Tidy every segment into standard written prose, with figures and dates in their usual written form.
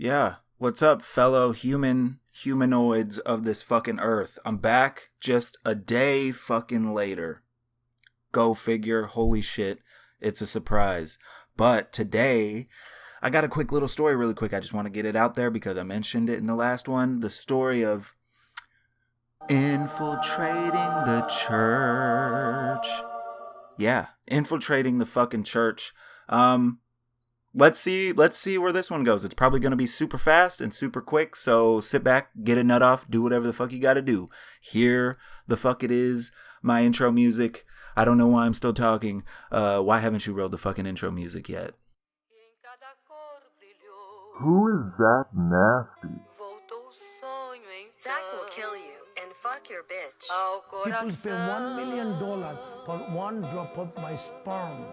Yeah. What's up, fellow humanoids of this fucking earth? I'm back just a day fucking later. Go figure. Holy shit. It's a surprise. But today, I got a quick little story really quick. I just want to get it out there because I mentioned it in the last one. The story of infiltrating the church. Yeah, infiltrating the fucking church. Let's see where this one goes. It's probably going to be super fast and super quick, so sit back, get a nut off, do whatever the fuck you got to do. Here the fuck it is, my intro music. I don't know why I'm still talking. Why haven't you rolled the fucking intro music yet? Who is that nasty? Zach will kill you and fuck your bitch. People pay $1 million for one drop of my sperm.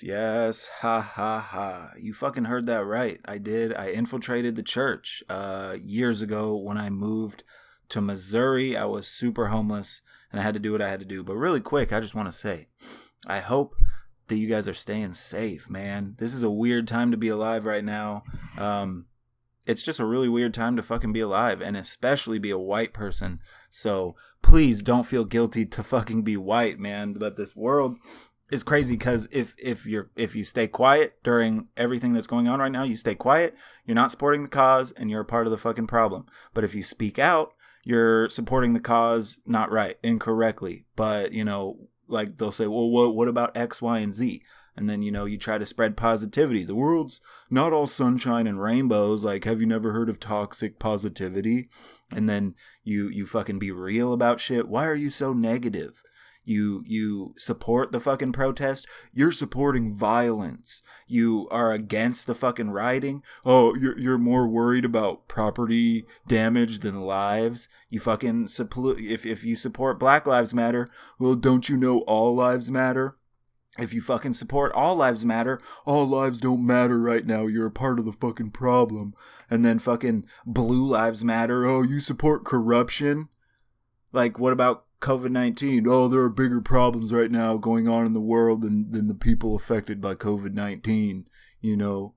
Yes, ha ha ha. You fucking heard that right. I did. I infiltrated the church years ago when I moved to Missouri. I was super homeless and I had to do what I had to do. But really quick, I just want to say, I hope that you guys are staying safe, man. This is a weird time to be alive right now. It's just a really weird time to fucking be alive, and especially be a white person. So please don't feel guilty to fucking be white, man. But this world is crazy because if you stay quiet during everything that's going on right now, you stay quiet, you're not supporting the cause, and you're a part of the fucking problem. But if you speak out, you're supporting the cause not right, incorrectly. But, you know, like they'll say, well, what about X, Y, and Z? And then, you know, you try to spread positivity. The world's not all sunshine and rainbows. Like, have you never heard of toxic positivity? And then you fucking be real about shit. Why are you so negative? You support the fucking protest. You're supporting violence. You are against the fucking rioting. Oh, you're more worried about property damage than lives. You fucking if you support Black Lives Matter, well, don't you know all lives matter? If you fucking support all lives matter, all lives don't matter right now. You're a part of the fucking problem. And then fucking blue lives matter. Oh, you support corruption? Like, what about COVID-19? Oh, there are bigger problems right now going on in the world than the people affected by COVID-19. You know,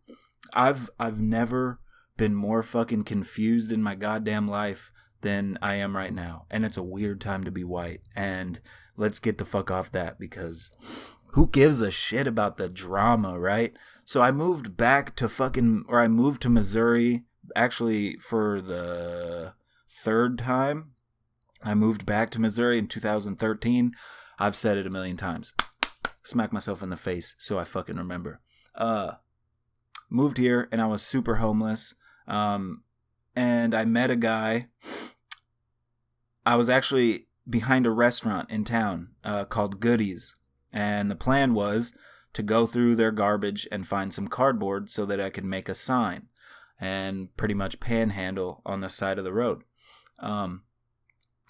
I've never been more fucking confused in my goddamn life than I am right now. And it's a weird time to be white. And let's get the fuck off that, because who gives a shit about the drama, right? So I moved to Missouri, actually for the third time. I moved back to Missouri in 2013. I've said it a million times. Smack myself in the face so I fucking remember. Moved here and I was super homeless. And I met a guy. I was actually behind a restaurant in town called Goodies. And the plan was to go through their garbage and find some cardboard so that I could make a sign and pretty much panhandle on the side of the road.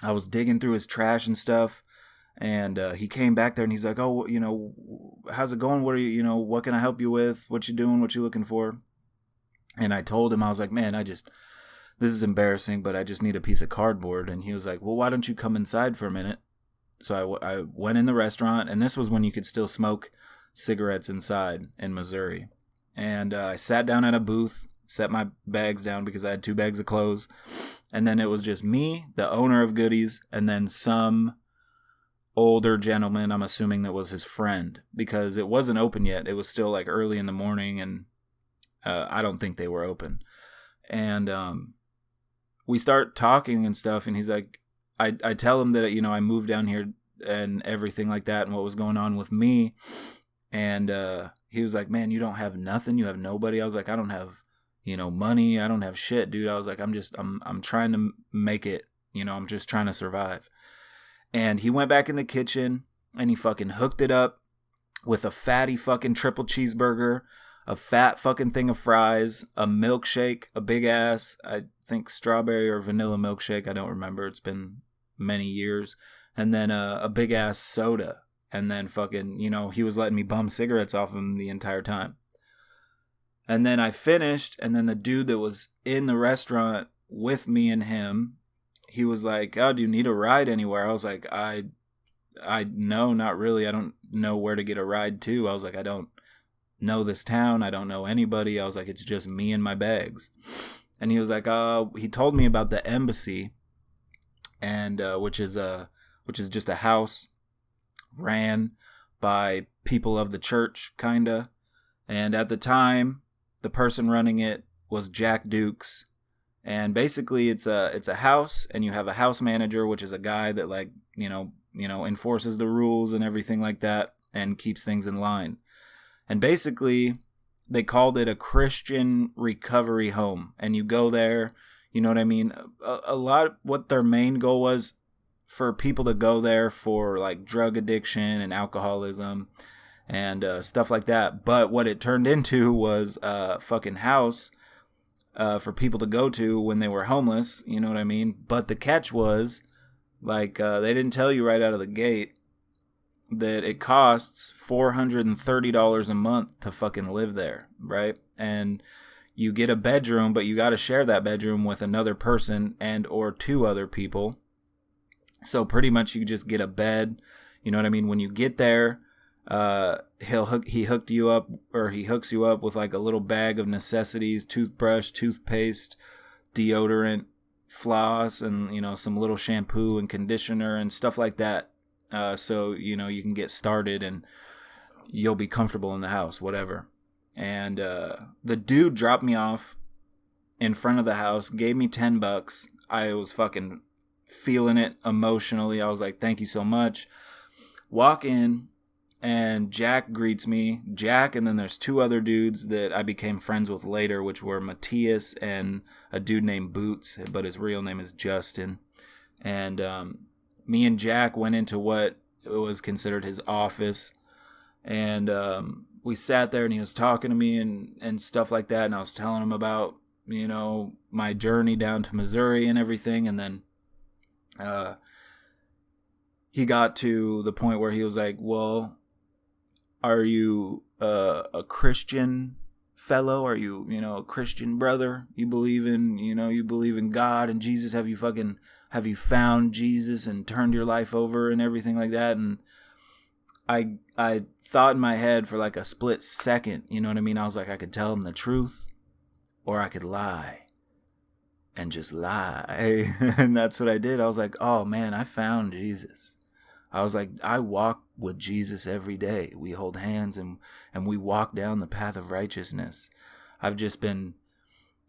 I was digging through his trash and stuff, and he came back there and he's like, oh, you know, how's it going? What are you, what can I help you with? What you doing? What you looking for? And I told him, I was like, man, this is embarrassing, but I just need a piece of cardboard. And he was like, well, why don't you come inside for a minute? So I went in the restaurant, and this was when you could still smoke cigarettes inside in Missouri. And I sat down at a booth, set my bags down because I had 2 bags of clothes. And then it was just me, the owner of Goodies, and then some older gentleman, I'm assuming that was his friend, because it wasn't open yet. It was still like early in the morning, and I don't think they were open. And we start talking and stuff, and he's like, I tell him that, I moved down here and everything like that and what was going on with me. And he was like, man, you don't have nothing. You have nobody. I was like, I don't have, money. I don't have shit, dude. I was like, I'm trying to make it, I'm just trying to survive. And he went back in the kitchen and he fucking hooked it up with a fatty fucking triple cheeseburger, a fat fucking thing of fries, a milkshake, a big ass, I think strawberry or vanilla milkshake. I don't remember. It's been many years. And then a big ass soda. And then fucking, he was letting me bum cigarettes off him the entire time. And then I finished, and then the dude that was in the restaurant with me and him, he was like, "Oh, do you need a ride anywhere?" I was like, I no, not really. I don't know where to get a ride to. I was like, I don't know this town. I don't know anybody. I was like, it's just me and my bags. And he was like, he told me about the embassy, and which is just a house ran by people of the church, kinda. And at the time, the person running it was Jack Dukes. And basically, it's a house, and you have a house manager, which is a guy that, like, enforces the rules and everything like that, and keeps things in line. And basically, they called it a Christian recovery home. And you go there, you know what I mean? A lot, what their main goal was for people to go there for, like, drug addiction and alcoholism and stuff like that. But what it turned into was a fucking house for people to go to when they were homeless, you know what I mean? But the catch was, like, they didn't tell you right out of the gate that it costs $430 a month to fucking live there, right? And you get a bedroom, but you got to share that bedroom with another person and or two other people. So pretty much you just get a bed, you know what I mean? When you get there, he hooks you up with like a little bag of necessities: toothbrush, toothpaste, deodorant, floss, and some little shampoo and conditioner and stuff like that. So you can get started and you'll be comfortable in the house, whatever. And the dude dropped me off in front of the house, gave me $10. I was fucking feeling it emotionally. I was like, thank you so much. Walk in, and Jack greets me. Jack, and then there's two other dudes that I became friends with later, which were Matthias and a dude named Boots, but his real name is Justin. And me and Jack went into what was considered his office, and we sat there, and he was talking to me and stuff like that, and I was telling him about my journey down to Missouri and everything. And then he got to the point where he was like, well, are you a Christian fellow? Are you, a Christian brother? You believe in God and Jesus? Have you found Jesus and turned your life over and everything like that? And I thought in my head for like a split second, you know what I mean? I was like, I could tell him the truth, or I could lie and just lie. And that's what I did. I was like, oh man, I found Jesus. I was like, I walk with Jesus every day. We hold hands and we walk down the path of righteousness. I've just been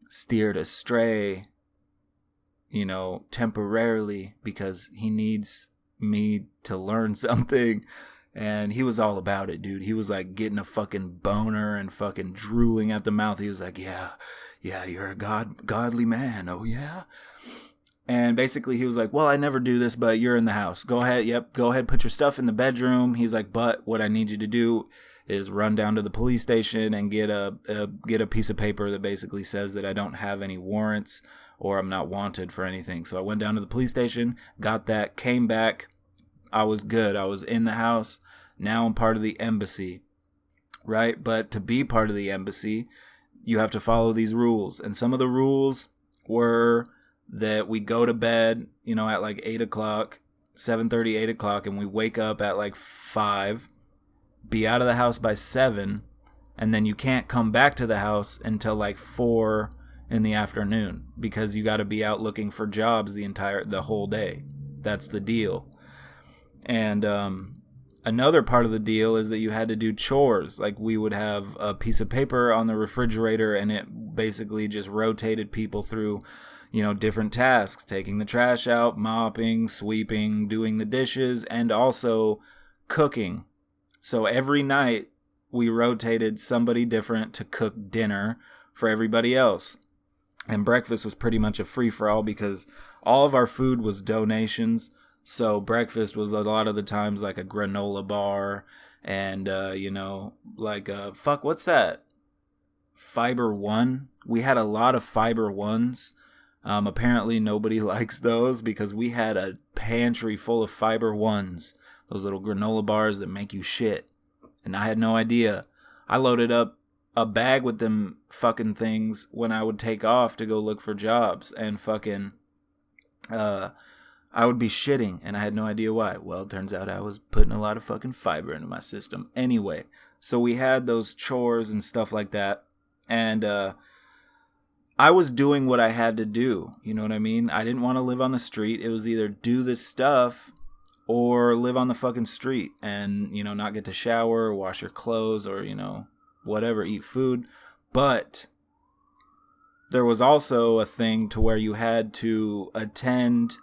steered astray, temporarily, because he needs me to learn something. And he was all about it, dude. He was like getting a fucking boner and fucking drooling at the mouth. He was like, yeah, you're a godly man. Oh yeah. And basically he was like, well, I never do this, but you're in the house. Go ahead. Yep. Go ahead. Put your stuff in the bedroom. He's like, but what I need you to do is run down to the police station and get a piece of paper that basically says that I don't have any warrants or I'm not wanted for anything. So I went down to the police station, got that, came back. I was good. I was in the house. Now I'm part of the embassy, right? But to be part of the embassy, you have to follow these rules. And some of the rules were that we go to bed, at like 8 o'clock, 7:30, 8 o'clock, and we wake up at like 5, be out of the house by 7, and then you can't come back to the house until like 4 in the afternoon, because you got to be out looking for jobs the whole day. That's the deal. And another part of the deal is that you had to do chores. Like, we would have a piece of paper on the refrigerator, and it basically just rotated people through different tasks: taking the trash out, mopping, sweeping, doing the dishes, and also cooking. So every night we rotated somebody different to cook dinner for everybody else. And breakfast was pretty much a free-for-all, because all of our food was donations. So breakfast was a lot of the times like a granola bar and, what's that? Fiber One. We had a lot of Fiber Ones. Apparently nobody likes those, because we had a pantry full of Fiber Ones, those little granola bars that make you shit. And I had no idea. I loaded up a bag with them fucking things when I would take off to go look for jobs, and fucking I would be shitting and I had no idea why. Well, it turns out I was putting a lot of fucking fiber into my system. Anyway, so we had those chores and stuff like that, and I was doing what I had to do. You know what I mean? I didn't want to live on the street. It was either do this stuff or live on the fucking street and, you know, not get to shower or wash your clothes or, you know, whatever, eat food. But there was also a thing to where you had to attend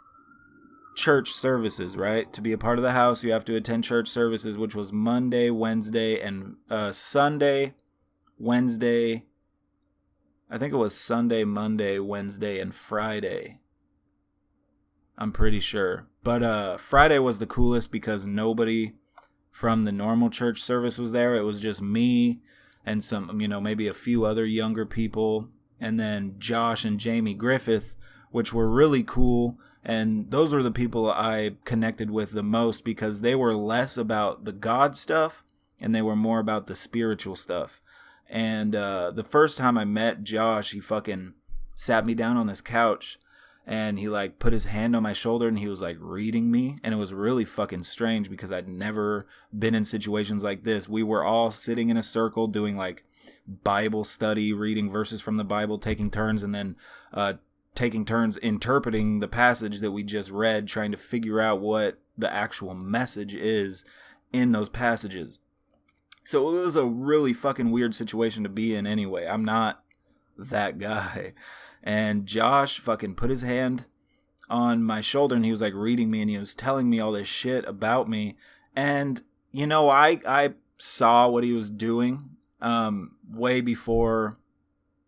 church services, right? To be a part of the house, you have to attend church services, which was Monday, Wednesday, and Sunday, Wednesday. I think it was Sunday, Monday, Wednesday, and Friday. I'm pretty sure. But Friday was the coolest because nobody from the normal church service was there. It was just me and some, you know, maybe a few other younger people. And then Josh and Jamie Griffith, which were really cool. And those were the people I connected with the most because they were less about the God stuff and they were more about the spiritual stuff. And the first time I met Josh, he fucking sat me down on this couch and he like put his hand on my shoulder and he was like reading me. And it was really fucking strange because I'd never been in situations like this. We were all sitting in a circle doing like Bible study, reading verses from the Bible, taking turns, and then taking turns interpreting the passage that we just read, trying to figure out what the actual message is in those passages. So it was a really fucking weird situation to be in anyway. I'm not that guy. And Josh fucking put his hand on my shoulder and he was like reading me and he was telling me all this shit about me. And, you know, I saw what he was doing way before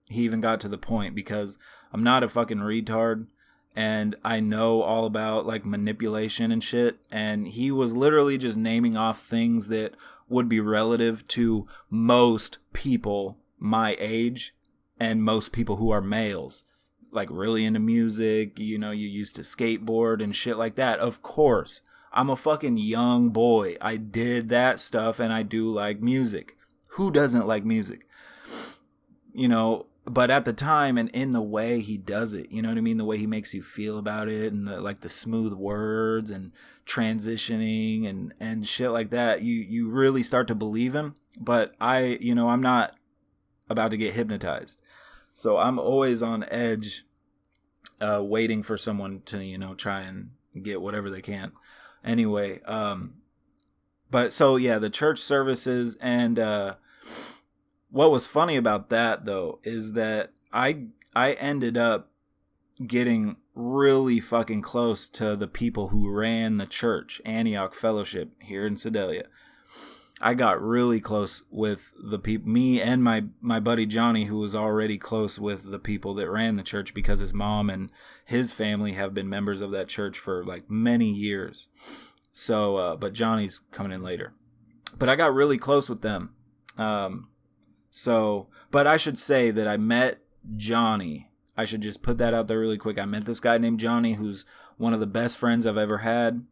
he even got to the point because I'm not a fucking retard and I know all about like manipulation and shit. And he was literally just naming off things that would be relative to most people my age and most people who are males, like really into music, you know, you used to skateboard and shit like that. Of course, I'm a fucking young boy. I did that stuff and I do like music. Who doesn't like music? You know, but at the time and in the way he does it, you know what I mean? The way he makes you feel about it and the smooth words and transitioning and shit like that, you really start to believe him. But I'm not about to get hypnotized. So I'm always on edge, waiting for someone to, you know, try and get whatever they can. Anyway, but so yeah, the church services and, what was funny about that though is that I ended up getting really fucking close to the people who ran the church, Antioch Fellowship here in Sedalia. I got really close with the people, me and my buddy Johnny, who was already close with the people that ran the church because his mom and his family have been members of that church for like many years. So, but Johnny's coming in later. But I got really close with them. But I should say that I met Johnny. I should just put that out there really quick. I met this guy named Johnny, who's one of the best friends I've ever had.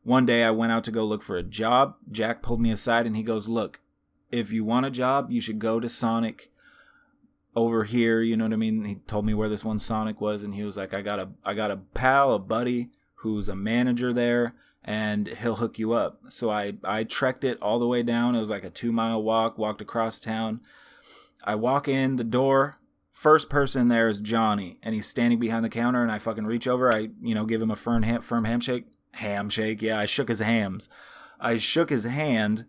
One day I went out to go look for a job. Jack pulled me aside and he goes, look, if you want a job, you should go to Sonic over here. You know what I mean? He told me where this one Sonic was and he was like, I got a pal, a buddy who's a manager there, and he'll hook you up. So I trekked it all the way down. It was like a 2-mile walk, walked across town. I walk in the door. First person there is Johnny, and he's standing behind the counter, and I fucking reach over. I, give him a firm handshake. Hamshake, yeah, I shook his hams. I shook his hand,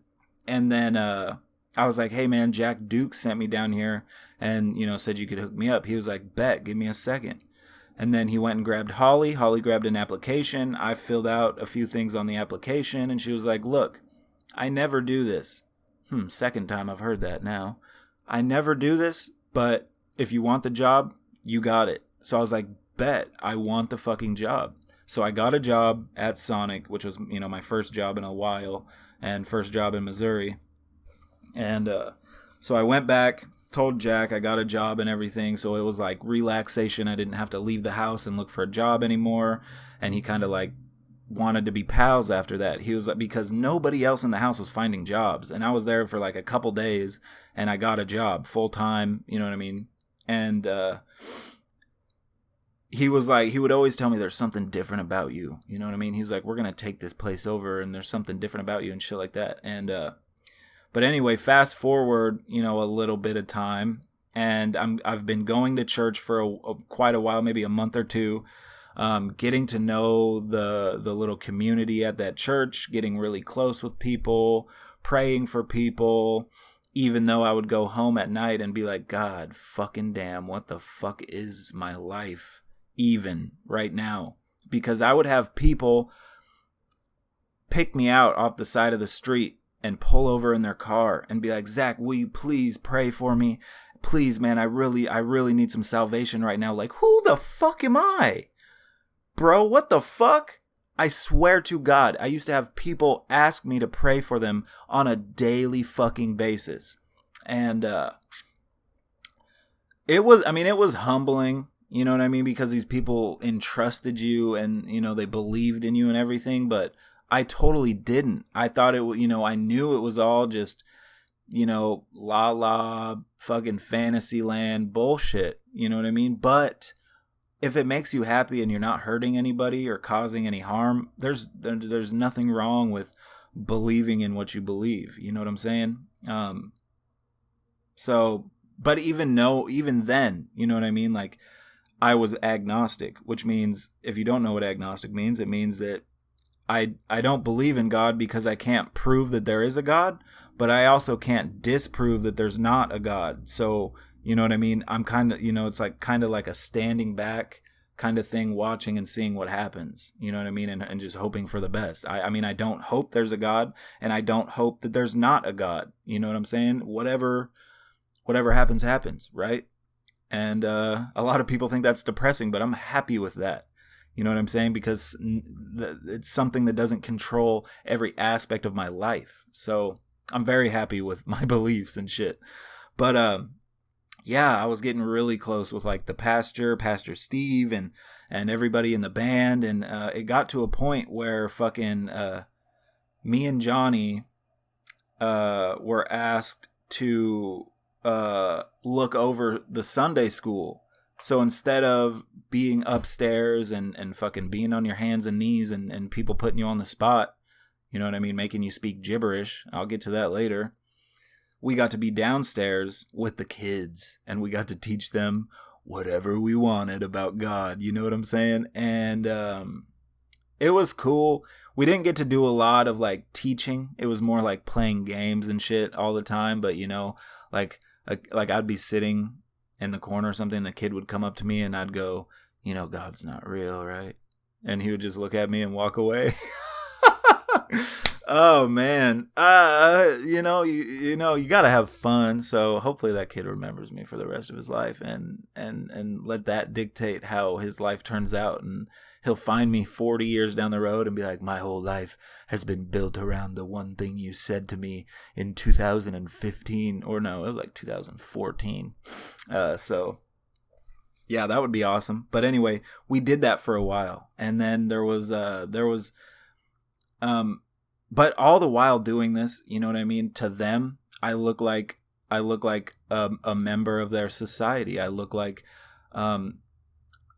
and then I was like, hey, man, Jack Duke sent me down here and, said you could hook me up. He was like, bet, give me a second. And then he went and grabbed Holly. Holly grabbed an application. I filled out a few things on the application, and she was like, look, I never do this. Second time I've heard that now. I never do this, but if you want the job, you got it. So I was like, bet, I want the fucking job. So I got a job at Sonic, which was, my first job in a while, and first job in Missouri. And so I went back, told Jack I got a job and everything, so it was like relaxation. I didn't have to leave the house and look for a job anymore. And he kind of like wanted to be pals after that. He was like, because nobody else in the house was finding jobs, and I was there for like a couple days, and I got a job full time, you know what I mean? And he was like, he would always tell me there's something different about you, you know what I mean? He was like, we're going to take this place over and there's something different about you and shit like that. And but anyway, fast forward, you know, a little bit of time, and I've been going to church for quite a while, maybe a month or two, getting to know the little community at that church, getting really close with people, praying for people, even though I would go home at night and be like, God fucking damn, what the fuck is my life even right now? Because I would have people pick me out off the side of the street and pull over in their car and be like, Zach, will you please pray for me? Please, man, I really need some salvation right now. Like, who the fuck am I? Bro, what the fuck? I swear to God, I used to have people ask me to pray for them on a daily fucking basis. And it was humbling, you know what I mean? Because these people entrusted you and, you know, they believed in you and everything, but I totally didn't. I thought it, you know, I knew it was all just, you know, la fucking fantasy land bullshit. You know what I mean? But if it makes you happy and you're not hurting anybody or causing any harm, there's nothing wrong with believing in what you believe. You know what I'm saying? So, but even then, you know what I mean? Like, I was agnostic, which means, if you don't know what agnostic means, it means that I don't believe in God because I can't prove that there is a God, but I also can't disprove that there's not a God. So, you know what I mean? I'm kind of, you know, it's like kind of like a standing back kind of thing, watching and seeing what happens. You know what I mean? And just hoping for the best. I mean, I don't hope there's a God, and I don't hope that there's not a God. You know what I'm saying? Whatever happens, happens, right? And a lot of people think that's depressing, but I'm happy with that. You know what I'm saying? Because it's something that doesn't control every aspect of my life. So I'm very happy with my beliefs and shit. But yeah, I was getting really close with like the Pastor Steve, and everybody in the band. And it got to a point where fucking me and Johnny were asked to look over the Sunday school. So instead of being upstairs and fucking being on your hands and knees and people putting you on the spot, you know what I mean, making you speak gibberish, I'll get to that later, we got to be downstairs with the kids, and we got to teach them whatever we wanted about God, you know what I'm saying? And it was cool. We didn't get to do a lot of like teaching. It was more like playing games and shit all the time, but you know, like I'd be sitting in the corner or something, a kid would come up to me and I'd go, you know, God's not real, right? And he would just look at me and walk away. Oh man. You know, you gotta have fun. So hopefully that kid remembers me for the rest of his life, and let that dictate how his life turns out. And he'll find me 40 years down the road and be like, my whole life has been built around the one thing you said to me in 2015, or no, it was like 2014. So yeah, that would be awesome. But anyway, we did that for a while, and then there was but all the while doing this, you know what I mean? To them, I look like a member of their society. I look like I'm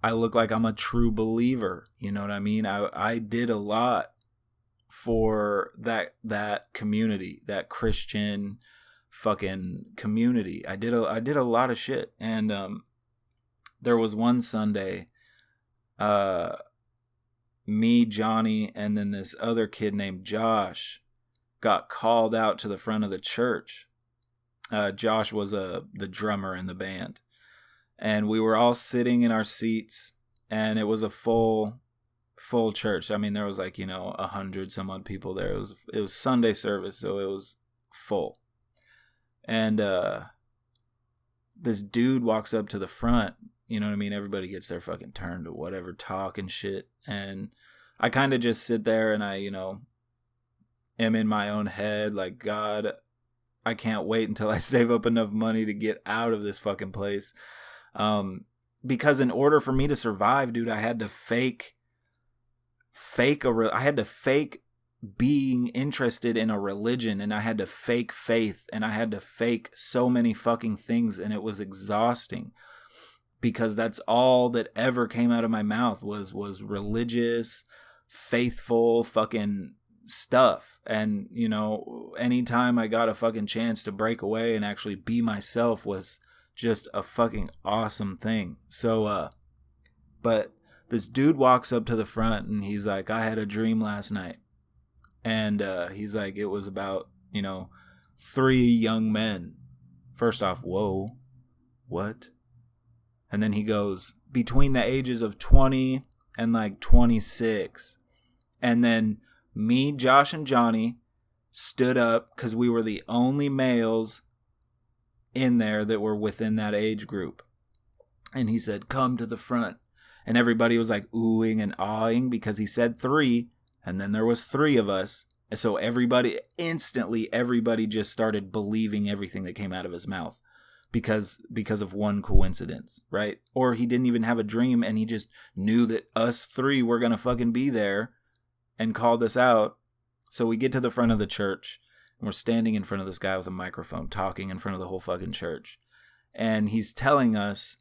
a true believer. You know what I mean? I did a lot for that community, that Christian fucking community. I did a lot of shit. And there was one Sunday, me, Johnny, and then this other kid named Josh got called out to the front of the church. Josh was the drummer in the band. And we were all sitting in our seats, and it was a full church. I mean, there was like, 100 some odd people there. It was Sunday service, so it was full. And this dude walks up to the front. You know what I mean? Everybody gets their fucking turn to whatever, talk and shit. And I kind of just sit there and I, am in my own head like, God, I can't wait until I save up enough money to get out of this fucking place. Because in order for me to survive, dude, I had to fake being interested in a religion, and I had to fake faith, and I had to fake so many fucking things, and it was exhausting because that's all that ever came out of my mouth was religious, faithful fucking stuff. And, you know, anytime I got a fucking chance to break away and actually be myself was just a fucking awesome thing. So, but this dude walks up to the front and he's like, I had a dream last night. And he's like, it was about, you know, 3 young men. First off, whoa, what? And then he goes, between the ages of 20 and like 26. And then me, Josh, and Johnny stood up because we were the only males in there that were within that age group. And he said, come to the front. And everybody was like oohing and awing because he said 3. And then there was 3 of us. And so everybody just started believing everything that came out of his mouth because of one coincidence, right? Or he didn't even have a dream and he just knew that us 3 were going to fucking be there and called us out. So we get to the front of the church and we're standing in front of this guy with a microphone talking in front of the whole fucking church. And he's telling us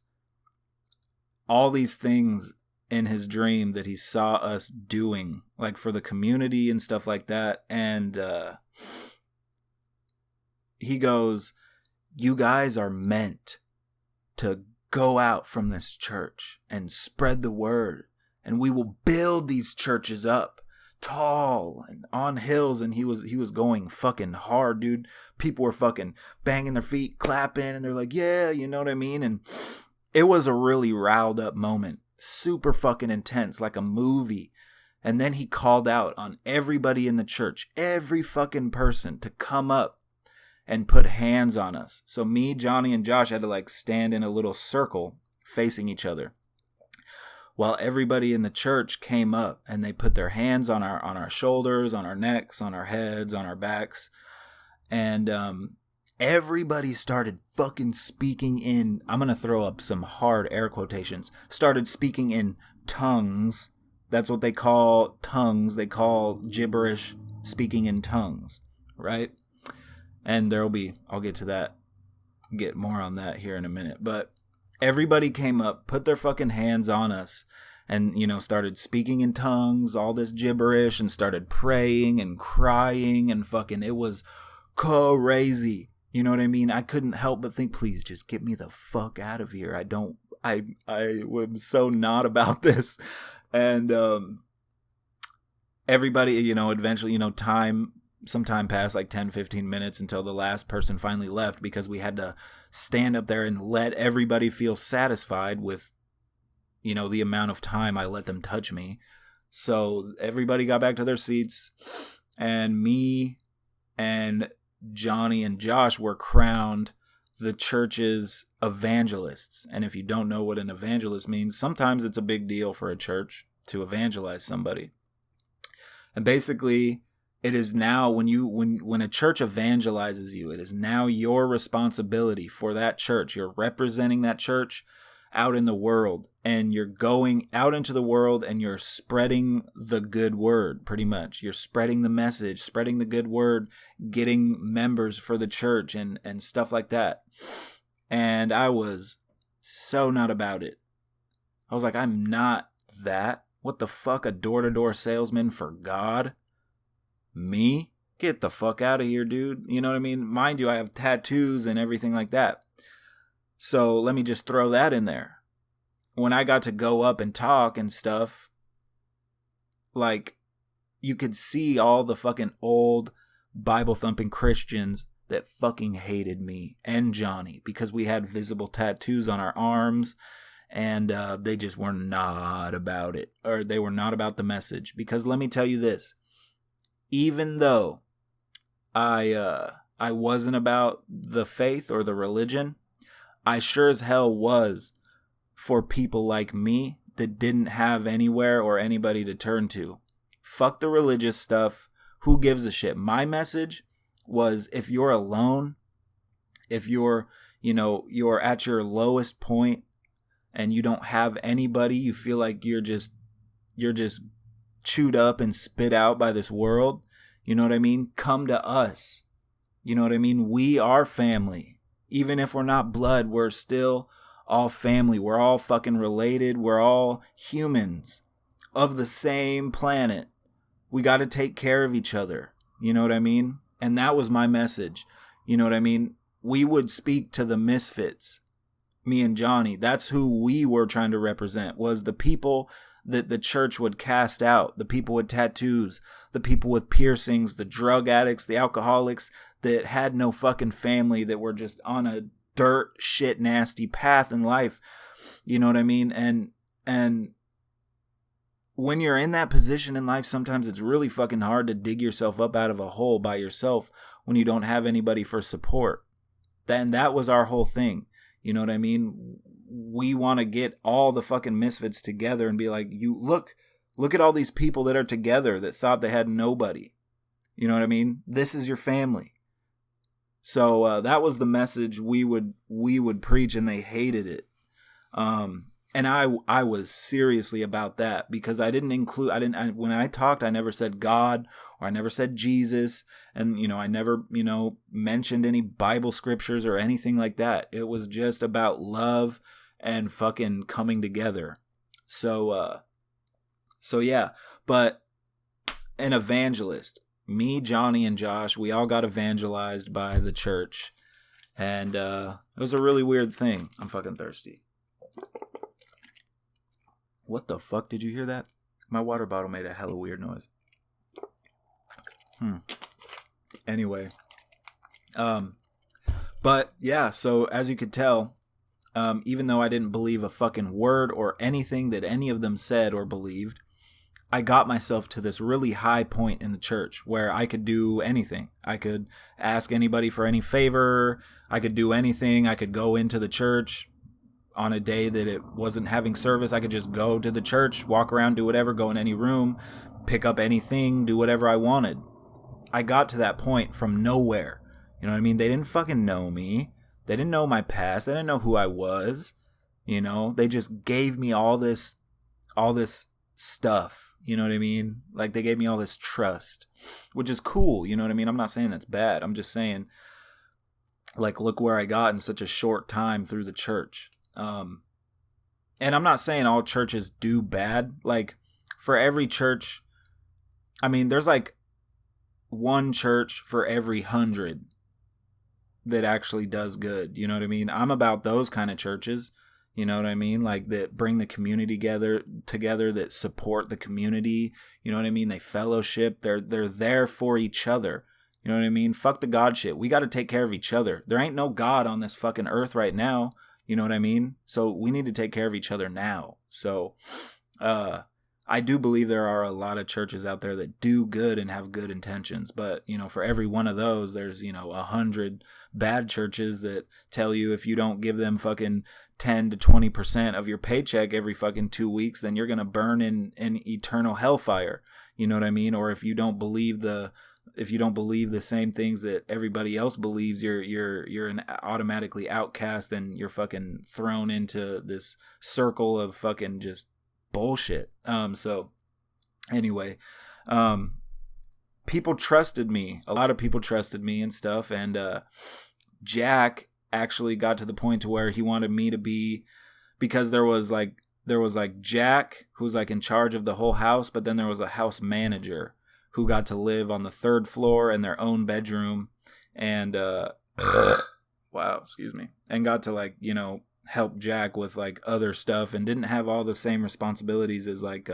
all these things in his dream that he saw us doing, like for the community and stuff like that. And he goes, you guys are meant to go out from this church and spread the word, and we will build these churches up tall and on hills. And he was going fucking hard, dude. People were fucking banging their feet, clapping, and they're like, yeah, you know what I mean? And it was a really riled up moment. Super fucking intense, like a movie. And then he called out on everybody in the church, every fucking person, to come up and put hands on us. So me, Johnny, and Josh had to like stand in a little circle facing each other, while everybody in the church came up and they put their hands on our shoulders, on our necks, on our heads, on our backs. And everybody started fucking speaking in, I'm going to throw up some hard air quotations, started speaking in tongues. That's what they call tongues. They call gibberish speaking in tongues, right? And I'll get to that, get more on that here in a minute. But everybody came up, put their fucking hands on us, and, you know, started speaking in tongues, all this gibberish, and started praying and crying, and fucking, it was crazy. You know what I mean? I couldn't help but think, please just get me the fuck out of here. I was so not about this. And everybody, you know, eventually, you know, some time passed, like 10, 15 minutes, until the last person finally left, because we had to stand up there and let everybody feel satisfied with, you know, the amount of time I let them touch me. So everybody got back to their seats, and me and Johnny and Josh were crowned the church's evangelists. And if you don't know what an evangelist means, sometimes it's a big deal for a church to evangelize somebody. And basically, it is now when a church evangelizes you, it is now your responsibility for that church. You're representing that church out in the world, and you're going out into the world and you're spreading the good word. Pretty much, you're spreading the message, spreading the good word, getting members for the church and stuff like that. And I was so not about it. I was like, I'm not that. What the fuck, a door-to-door salesman for God? Me? Get the fuck out of here, dude. You know what I mean? Mind you, I have tattoos and everything like that. So let me just throw that in there. When I got to go up and talk and stuff, like, you could see all the fucking old Bible-thumping Christians that fucking hated me and Johnny because we had visible tattoos on our arms, and they just were not about it, or they were not about the message. Because let me tell you this, even though I wasn't about the faith or the religion, I sure as hell was for people like me that didn't have anywhere or anybody to turn to. Fuck the religious stuff. Who gives a shit? My message was, if you're alone, if you're at your lowest point and you don't have anybody, you feel like you're just chewed up and spit out by this world, You know what I mean? Come to us. You know what I mean? We are family. Even if we're not blood, we're still all family. We're all fucking related. We're all humans of the same planet. We got to take care of each other. You know what I mean? And that was my message. You know what I mean? We would speak to the misfits. Me and Johnny. That's who we were trying to represent, was the people that the church would cast out. The people with tattoos, the people with piercings, the drug addicts, the alcoholics that had no fucking family, that were just on a dirt shit nasty path in life. You know what I mean? And when you're in that position in life, sometimes it's really fucking hard to dig yourself up out of a hole by yourself when you don't have anybody for support. Then that was our whole thing. You know what I mean? We want to get all the fucking misfits together and be like, you look at all these people that are together that thought they had nobody. You know what I mean? This is your family. So that was the message we would preach, and they hated it. And I was seriously about that, because when I talked, I never said God, or I never said Jesus. And, I never, mentioned any Bible scriptures or anything like that. It was just about love and fucking coming together. So yeah, but an evangelist, me, Johnny, and Josh, we all got evangelized by the church. And, it was a really weird thing. I'm fucking thirsty. What the fuck? Did you hear that? My water bottle made a hella weird noise. Anyway. But yeah, so as you could tell, even though I didn't believe a fucking word or anything that any of them said or believed, I got myself to this really high point in the church where I could do anything. I could ask anybody for any favor. I could do anything. I could go into the church on a day that it wasn't having service. I could just go to the church, walk around, do whatever, go in any room, pick up anything, do whatever I wanted. I got to that point from nowhere. You know what I mean? They didn't fucking know me. They didn't know my past. They didn't know who I was. They just gave me all this stuff. You know what I mean? Like, they gave me all this trust, which is cool. You know what I mean? I'm not saying that's bad. I'm just saying, like, look where I got in such a short time through the church. And I'm not saying all churches do bad. Like, for every church, I mean, there's like one church for every 100 that actually does good. You know what I mean? I'm about those kind of churches. You know what I mean? Like, that bring the community together, that support the community. You know what I mean? They fellowship. They're there for each other. You know what I mean? Fuck the God shit. We got to take care of each other. There ain't no God on this fucking earth right now. You know what I mean? So we need to take care of each other now. So I do believe there are a lot of churches out there that do good and have good intentions. But, for every one of those, there's, 100 bad churches that tell you if you don't give them fucking 10 to 20% of your paycheck every fucking 2 weeks, then you're going to burn in eternal hellfire. You know what I mean? Or if you don't believe the same things that everybody else believes, you're an automatically outcast, and you're fucking thrown into this circle of fucking just bullshit. So anyway, people trusted me. A lot of people trusted me and stuff. And Jack actually got to the point to where he wanted me to be, because there was like Jack, who's like in charge of the whole house, but then there was a house manager who got to live on the 3rd floor in their own bedroom, and wow, excuse me, and got to help Jack with like other stuff, and didn't have all the same responsibilities as like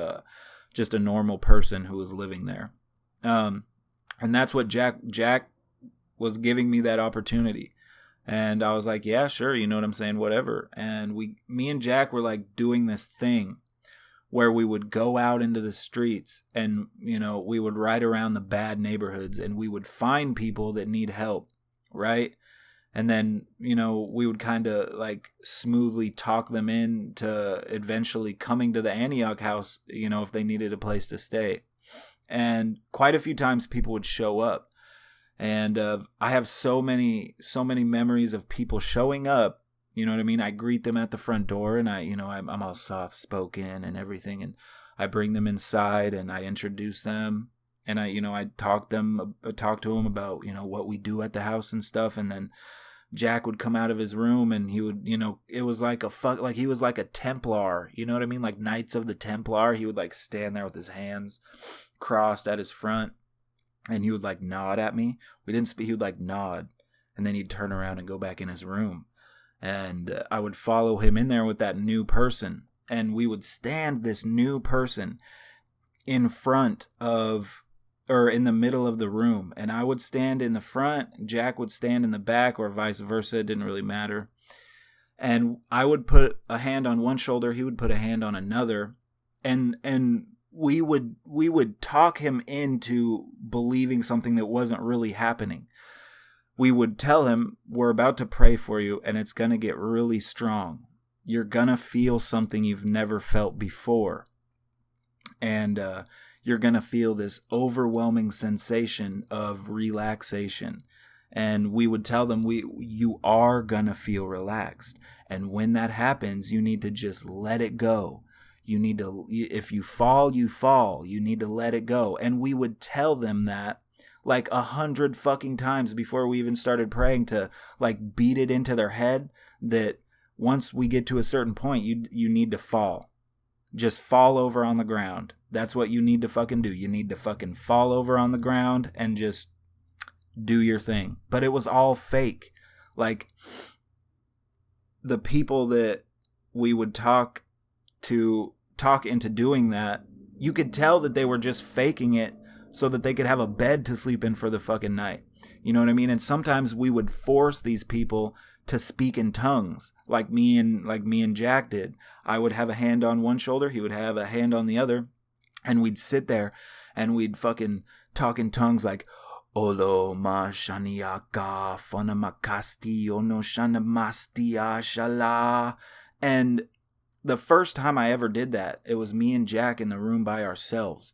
just a normal person who was living there. And that's what Jack was giving me, that opportunity. And I was like, yeah, sure, you know what I'm saying, whatever. And me and Jack were like doing this thing where we would go out into the streets, and, we would ride around the bad neighborhoods, and we would find people that need help, right? And then, we would kind of like smoothly talk them into eventually coming to the Antioch house, if they needed a place to stay. And quite a few times people would show up. And I have so many memories of people showing up. You know what I mean? I greet them at the front door, and I'm all soft spoken and everything. And I bring them inside, and I introduce them. And I talked to him about, what we do at the house and stuff. And then Jack would come out of his room and he would, it was like he was like a Templar, you know what I mean? Like Knights of the Templar. He would like stand there with his hands crossed at his front and he would like nod at me. We didn't speak. He would like nod and then he'd turn around and go back in his room. And I would follow him in there with that new person. And we would stand this new person in front of, or in the middle of the room. And I would stand in the front, Jack would stand in the back, or vice versa. It didn't really matter. And I would put a hand on one shoulder, he would put a hand on another. And we would talk him into believing something that wasn't really happening. We would tell him, we're about to pray for you, and it's going to get really strong. You're going to feel something you've never felt before. And you're going to feel this overwhelming sensation of relaxation. And we would tell them, you are going to feel relaxed. And when that happens, you need to just let it go. You need to, if you fall, you fall. You need to let it go. And we would tell them that like 100 fucking times before we even started praying, to like beat it into their head that once we get to a certain point, you need to fall. Just fall over on the ground. That's what you need to fucking do. You need to fucking fall over on the ground and just do your thing. But it was all fake. Like, the people that we would talk into doing that, you could tell that they were just faking it so that they could have a bed to sleep in for the fucking night. You know what I mean? And sometimes we would force these people to speak in tongues, like me and Jack did. I would have a hand on one shoulder, he would have a hand on the other, and we'd sit there and we'd fucking talk in tongues like Olo ma shaniaka fonamakasti ono shanamastia shala. And the first time I ever did that, it was me and Jack in the room by ourselves.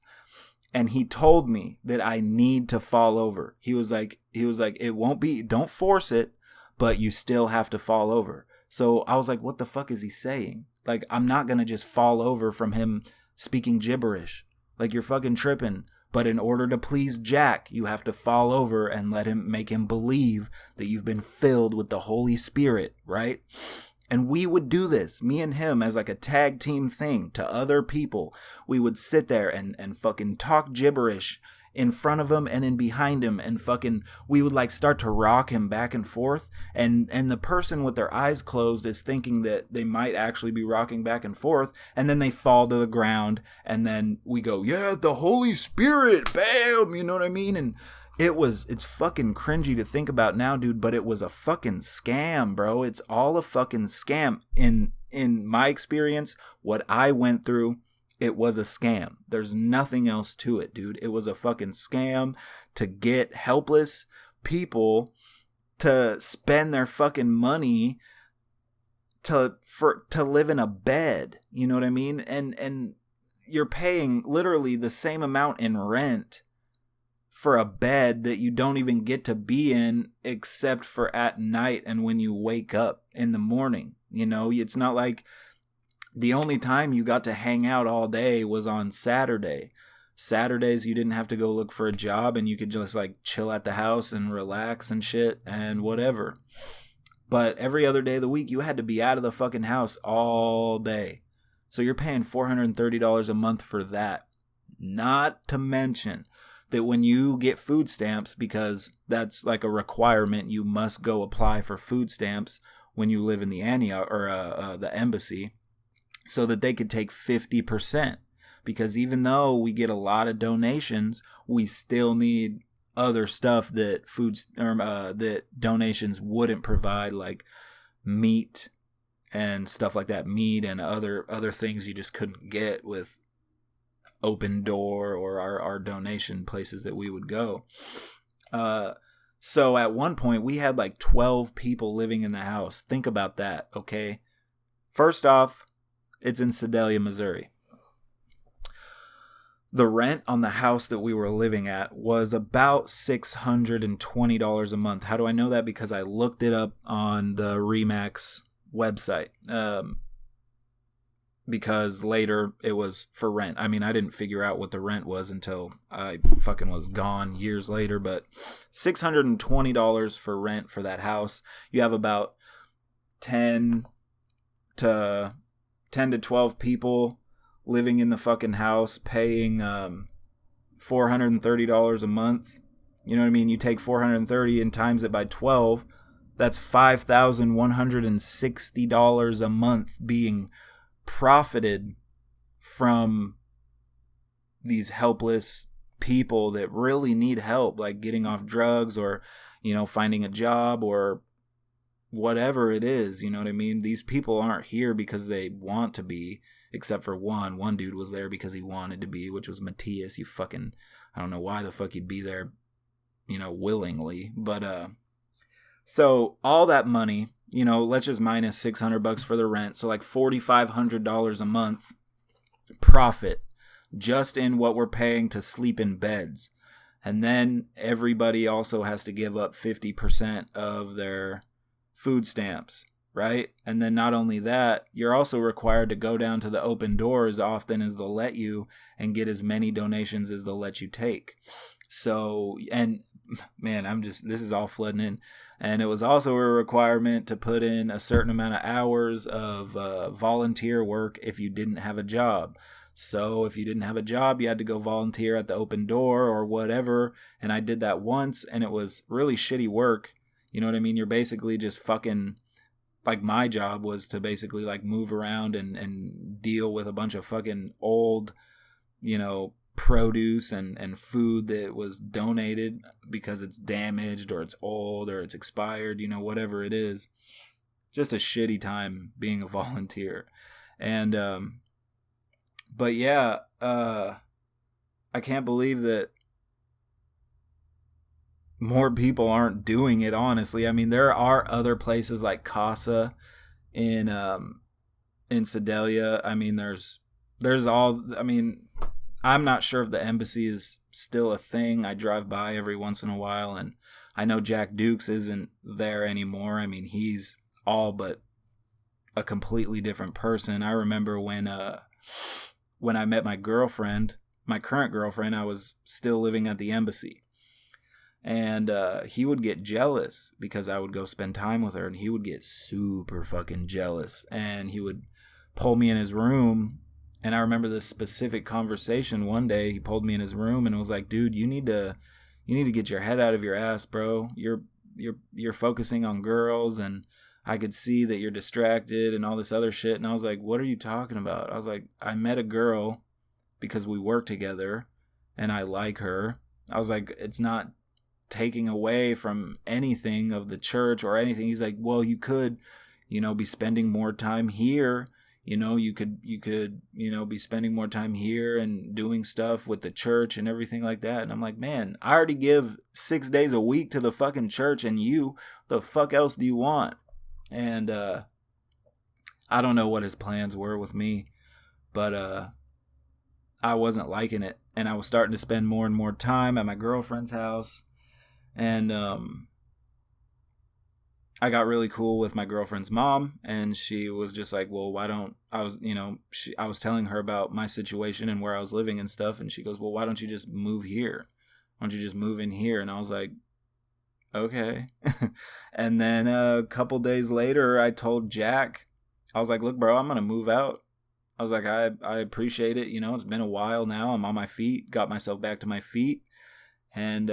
And he told me that I need to fall over. He was like, it won't be, don't force it, but you still have to fall over. So I was like, what the fuck is he saying? Like, I'm not going to just fall over from him speaking gibberish. Like, you're fucking tripping. But in order to please Jack, you have to fall over and make him believe that you've been filled with the Holy Spirit, right? And we would do this, me and him, as like a tag team thing to other people. We would sit there and fucking talk gibberish in front of him and in behind him, and fucking we would like start to rock him back and forth, and the person with their eyes closed is thinking that they might actually be rocking back and forth, and then they fall to the ground, and then we go, yeah, the Holy Spirit, bam, you know what I mean? And it's fucking cringy to think about now, dude, but it was a fucking scam, bro. It's all a fucking scam. In my experience, what I went through, it was a scam. There's nothing else to it, dude. It was a fucking scam to get helpless people to spend their fucking money to live in a bed. You know what I mean? And you're paying literally the same amount in rent for a bed that you don't even get to be in except for at night and when you wake up in the morning. You know, it's not like the only time you got to hang out all day was on Saturday. Saturdays, you didn't have to go look for a job and you could just like chill at the house and relax and shit and whatever. But every other day of the week, you had to be out of the fucking house all day. So you're paying $430 a month for that. Not to mention that when you get food stamps, because that's like a requirement, you must go apply for food stamps when you live in the Antioch or the embassy, so that they could take 50%. Because even though we get a lot of donations, we still need other stuff that that donations wouldn't provide, like meat and stuff like that. Meat and other things you just couldn't get with Open Door or our donation places that we would go. So at one point we had like 12 people living in the house. Think about that, okay? First off, it's in Sedalia, Missouri. The rent on the house that we were living at was about $620 a month. How do I know that? Because I looked it up on the Remax website. because later it was for rent. I mean, I didn't figure out what the rent was until I fucking was gone years later, but $620 for rent for that house. You have about 10 to 12 people living in the fucking house, paying $430 a month. You know what I mean? You take 430 and times it by 12, that's $5,160 a month being profited from these helpless people that really need help, like getting off drugs or, you know, finding a job or whatever it is. You know what I mean? These people aren't here because they want to be, except for one dude was there because he wanted to be, which was Matthias. You fucking, I don't know why the fuck you'd be there, you know, willingly. But so all that money, you know, let's just minus $600 for the rent, so like $4,500 a month profit just in what we're paying to sleep in beds. And then everybody also has to give up 50% of their food stamps, right? And then not only that, you're also required to go down to the open door as often as they'll let you and get as many donations as they'll let you take. So, and man, this is all flooding in. And it was also a requirement to put in a certain amount of hours of volunteer work if you didn't have a job. So if you didn't have a job, you had to go volunteer at the open door or whatever. And I did that once, and it was really shitty work. You know what I mean? You're basically just fucking, like, my job was to basically like move around and deal with a bunch of fucking old, you know, produce and food that was donated because it's damaged or it's old or it's expired, you know, whatever it is. Just a shitty time being a volunteer. And but yeah, I can't believe that more people aren't doing it, honestly. I mean, there are other places like Casa in Sedalia. I mean, there's all, I mean, I'm not sure if the embassy is still a thing. I drive by every once in a while, and I know Jack Dukes isn't there anymore. I mean, he's all but a completely different person. I remember when I met my girlfriend, my current girlfriend, I was still living at the embassy. And he would get jealous because I would go spend time with her, and he would get super fucking jealous. And he would pull me in his room. And I remember this specific conversation. One day he pulled me in his room and was like, "Dude, you need to get your head out of your ass, bro. You're focusing on girls, and I could see that you're distracted and all this other shit." And I was like, "What are you talking about?" I was like, "I met a girl because we work together and I like her." I was like, "It's not taking away from anything of the church or anything." He's like, "Well, you could, you know, be spending more time here. You know, you could, you know, be spending more time here and doing stuff with the church and everything like that." And I'm like, "Man, I already give 6 days a week to the fucking church, and the fuck else do you want?" And I don't know what his plans were with me, but I wasn't liking it. And I was starting to spend more and more time at my girlfriend's house. And I got really cool with my girlfriend's mom, and she was just like, "Well, why don't," I was, you know, I was telling her about my situation and where I was living and stuff, and she goes, "Well, why don't you just move here? Why don't you just move in here?" And I was like, "Okay." And then a couple days later, I told Jack, I was like, "Look, bro, I'm gonna move out." I was like, I appreciate it, you know, it's been a while now, I'm on my feet, got myself back to my feet. And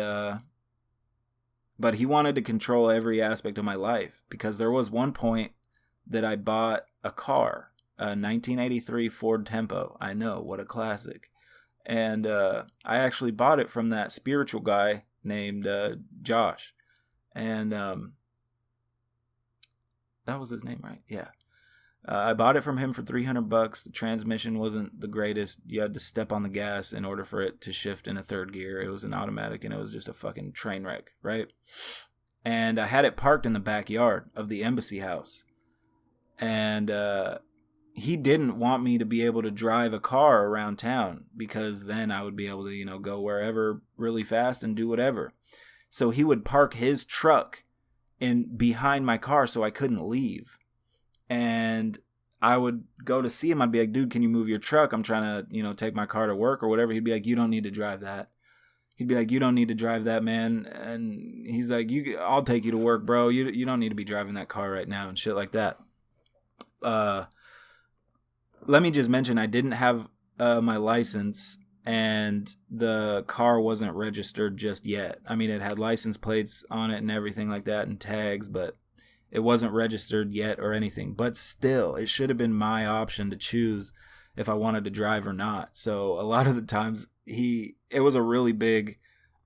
but he wanted to control every aspect of my life, because there was one point that I bought a car, a 1983 Ford Tempo. I know, what a classic. And I actually bought it from that spiritual guy named Josh. And that was his name, right? Yeah. I bought it from him for $300. The transmission wasn't the greatest. You had to step on the gas in order for it to shift in a third gear. It was an automatic, and it was just a fucking train wreck, right? And I had it parked in the backyard of the embassy house. And he didn't want me to be able to drive a car around town, because then I would be able to, you know, go wherever really fast and do whatever. So he would park his truck in behind my car so I couldn't leave. And I would go to see him. I'd be like, dude, can you move your truck? I'm trying to, take my car to work or whatever. He'd be like, you don't need to drive that. He'd be like, you don't need to drive that, man. And he's like, I'll take you to work, bro. You don't need to be driving that car right now and shit like that. Let me just mention, I didn't have my license, and the car wasn't registered just yet. I mean, it had license plates on it and everything like that and tags, but it wasn't registered yet or anything. But still, it should have been my option to choose if I wanted to drive or not. So a lot of the times, it was a really big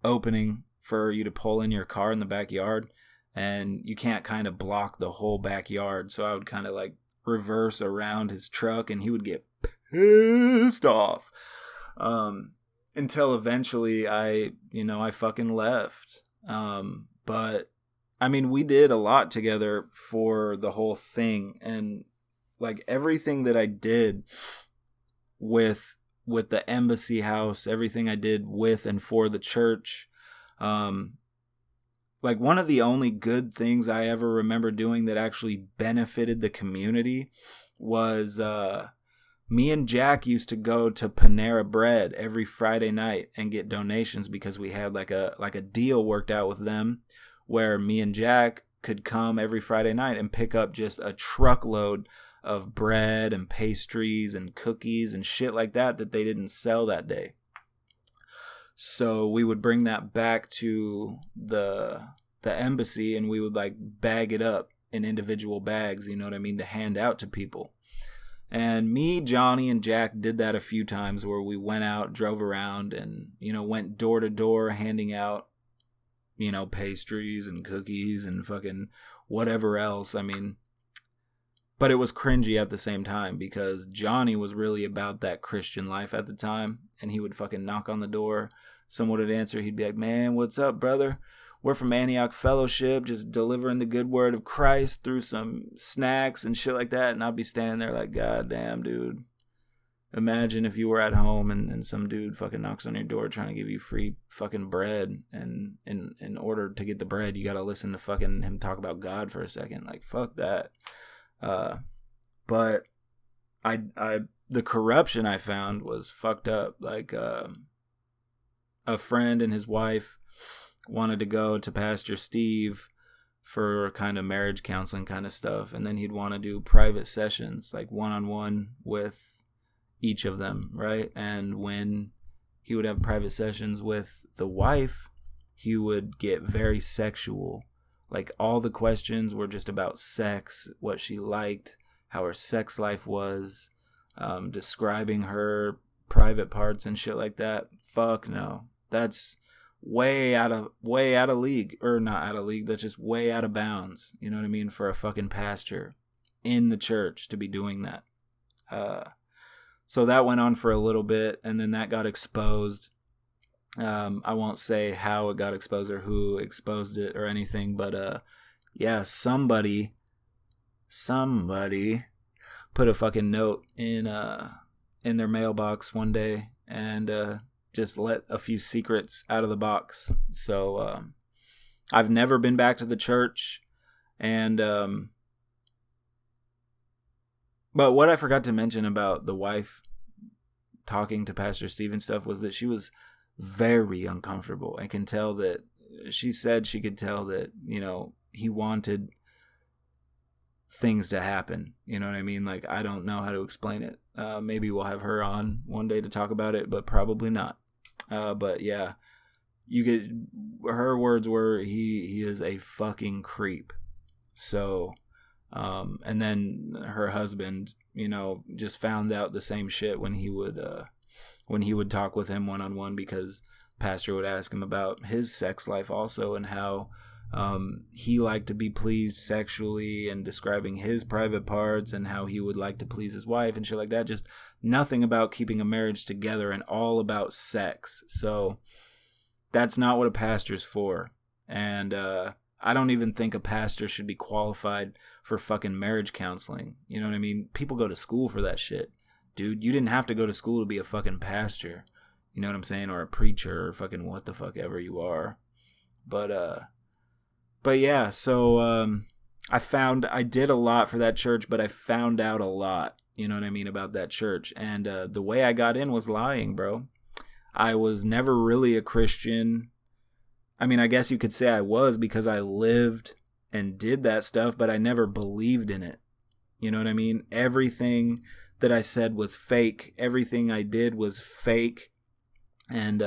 opening for you to pull in your car in the backyard, and you can't kind of block the whole backyard. So I would kind of like reverse around his truck, and he would get pissed off. Until eventually I fucking left. But I mean, we did a lot together for the whole thing, and like everything that I did with the embassy house, everything I did with and for the church, like one of the only good things I ever remember doing that actually benefited the community was me and Jack used to go to Panera Bread every Friday night and get donations, because we had like a deal worked out with them where me and Jack could come every Friday night and pick up just a truckload of bread and pastries and cookies and shit like that they didn't sell that day. So we would bring that back to the embassy, and we would like bag it up in individual bags, you know what I mean, to hand out to people. And me, Johnny, and Jack did that a few times, where we went out, drove around, and, went door to door handing out, pastries and cookies and fucking whatever else. I mean, but it was cringy at the same time, because Johnny was really about that Christian life at the time, and he would fucking knock on the door. Someone would answer. He'd be like, man, what's up, brother? We're from Antioch Fellowship, just delivering the good word of Christ through some snacks and shit like that. And I'd be standing there like, God damn, dude. Imagine if you were at home and some dude fucking knocks on your door trying to give you free fucking bread. And in order to get the bread, you got to listen to fucking him talk about God for a second. Like, fuck that. But the corruption I found was fucked up. Like, a friend and his wife wanted to go to Pastor Steve for kind of marriage counseling kind of stuff, and then he'd want to do private sessions, like one-on-one with each of them, right? And when he would have private sessions with the wife, he would get very sexual. Like, all the questions were just about sex, what she liked, how her sex life was, describing her private parts and shit like that. Fuck no. That's way out of league, or not out of league. That's just way out of bounds. You know what I mean? For a fucking pastor in the church to be doing that. So that went on for a little bit, and then that got exposed. I won't say how it got exposed or who exposed it or anything, but yeah, somebody put a fucking note in their mailbox one day, and just let a few secrets out of the box. So I've never been back to the church, and but what I forgot to mention about the wife talking to Pastor Steve and stuff was that she was very uncomfortable. I can tell that she said she could tell that, he wanted things to happen. You know what I mean? Like, I don't know how to explain it. Maybe we'll have her on one day to talk about it, but probably not. But yeah, her words were, he is a fucking creep. So, and then her husband, just found out the same shit when he would talk with him one-on-one, because pastor would ask him about his sex life also, and how he liked to be pleased sexually, and describing his private parts, and how he would like to please his wife and shit like that. Just nothing about keeping a marriage together, and all about sex. So that's not what a pastor's for. And I don't even think a pastor should be qualified for fucking marriage counseling. You know what I mean? People go to school for that shit. Dude, you didn't have to go to school to be a fucking pastor. You know what I'm saying? Or a preacher, or fucking what the fuck ever you are. But yeah, so I did a lot for that church, but I found out a lot, you know what I mean, about that church. And the way I got in was lying, bro. I was never really a Christian. I mean, I guess you could say I was because I lived and did that stuff, but I never believed in it. You know what I mean? Everything that I said was fake. Everything I did was fake. And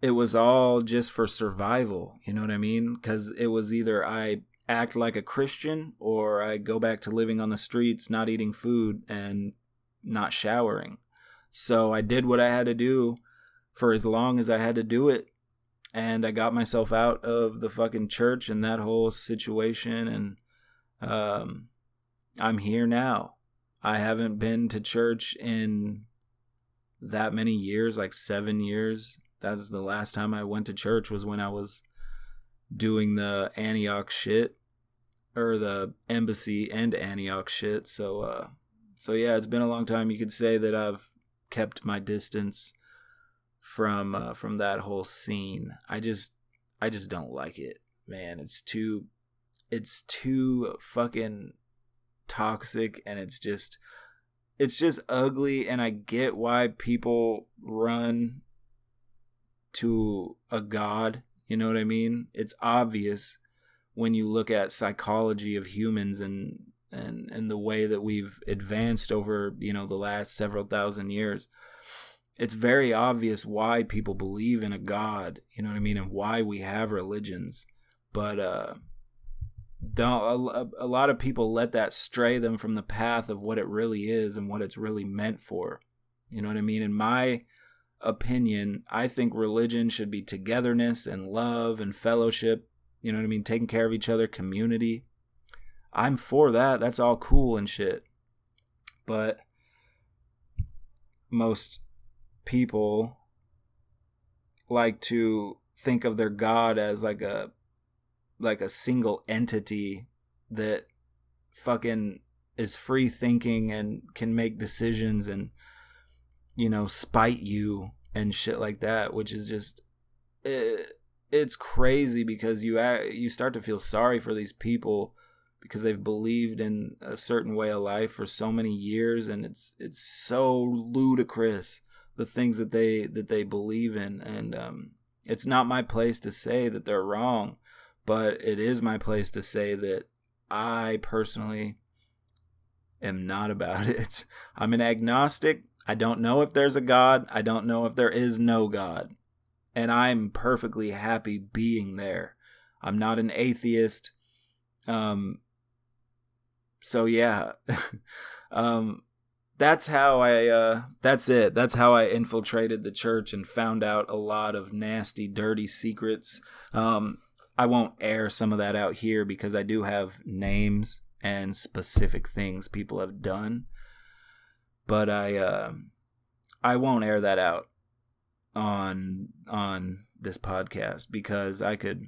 it was all just for survival. You know what I mean? Because it was either I act like a Christian or I go back to living on the streets, not eating food and not showering. So I did what I had to do for as long as I had to do it. And I got myself out of the fucking church and that whole situation. And I'm here now. I haven't been to church in that many years, like 7 years. That's the last time I went to church was when I was doing the Antioch shit, or the embassy and Antioch shit. So yeah, it's been a long time. You could say that I've kept my distance from that whole scene. I just don't like it, man. It's too fucking toxic, and it's just ugly. And I get why people run to a god. You know what I mean? It's obvious when you look at psychology of humans and the way that we've advanced over, you know, the last several thousand years. It's very obvious why people believe in a god, you know what I mean, and why we have religions. But a lot of people let that stray them from the path of what it really is and what it's really meant for. You know what I mean? In my opinion, I think religion should be togetherness and love and fellowship. You know what I mean? Taking care of each other, community. I'm for that. That's all cool and shit. But most people like to think of their God as like a single entity that fucking is free thinking and can make decisions and, you know, spite you and shit like that, which is just it's crazy because you start to feel sorry for these people because they've believed in a certain way of life for so many years, and it's so ludicrous the things that they believe in. And it's not my place to say that they're wrong, but it is my place to say that I personally am not about it. I'm an agnostic. I don't know if there's a God. I don't know if there is no God. And I'm perfectly happy being there. I'm not an atheist. So yeah. That's how that's it. That's how I infiltrated the church and found out a lot of nasty, dirty secrets. I won't air some of that out here because I do have names and specific things people have done. But I won't air that out on this podcast because I could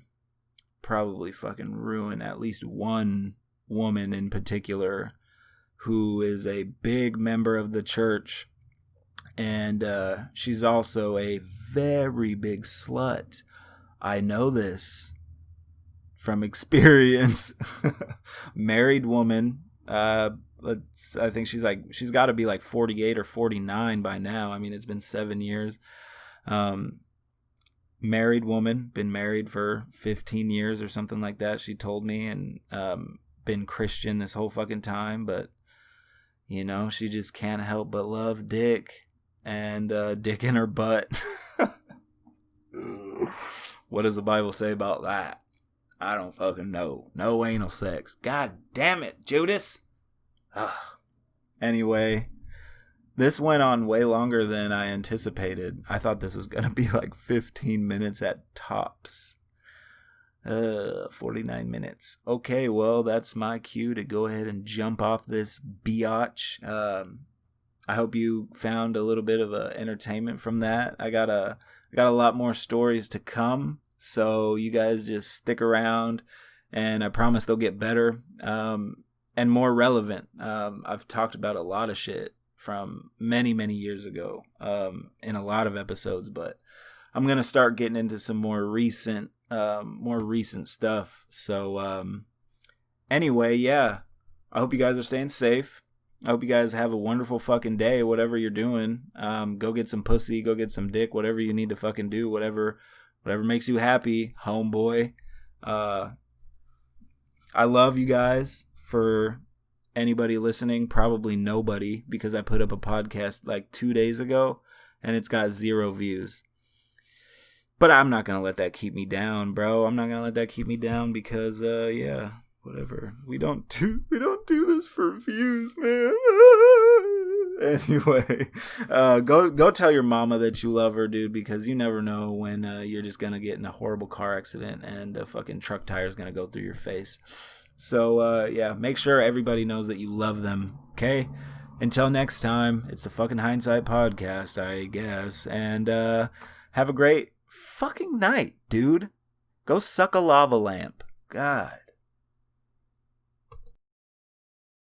probably fucking ruin at least one woman in particular who is a big member of the church, and she's also a very big slut. I know this from experience. Married woman. I think she's got to be like 48 or 49 by now. I mean, it's been 7 years. Married woman, been married for 15 years or something like that, she told me, and been Christian this whole fucking time, but you know, she just can't help but love dick and dick in her butt. What does the Bible say about that? I don't fucking know. No anal sex. God damn it, Judas. Ugh. Anyway, this went on way longer than I anticipated. I thought this was going to be like 15 minutes at tops. 49 minutes. Okay, well, that's my cue to go ahead and jump off this biatch. I hope you found a little bit of entertainment from that. I got a lot more stories to come, so you guys just stick around, and I promise they'll get better and more relevant. I've talked about a lot of shit from many, many years ago in a lot of episodes, but I'm going to start getting into some more recent stuff. So Anyway, yeah. I hope you guys are staying safe. I hope you guys have a wonderful fucking day, whatever you're doing. Go get some pussy, go get some dick, whatever you need to fucking do, whatever makes you happy, homeboy. I love you guys. For anybody listening, probably nobody, because I put up a podcast like 2 days ago and it's got 0 views. But I'm not gonna let that keep me down, bro. I'm not gonna let that keep me down because yeah, whatever. We don't do this for views, man. Anyway, go tell your mama that you love her, dude, because you never know when you're just gonna get in a horrible car accident and a fucking truck tire is gonna go through your face. So yeah, make sure everybody knows that you love them. Okay. Until next time, it's the fucking Hindsight Podcast, I guess, and have a great fucking night, dude. Go suck a lava lamp. God.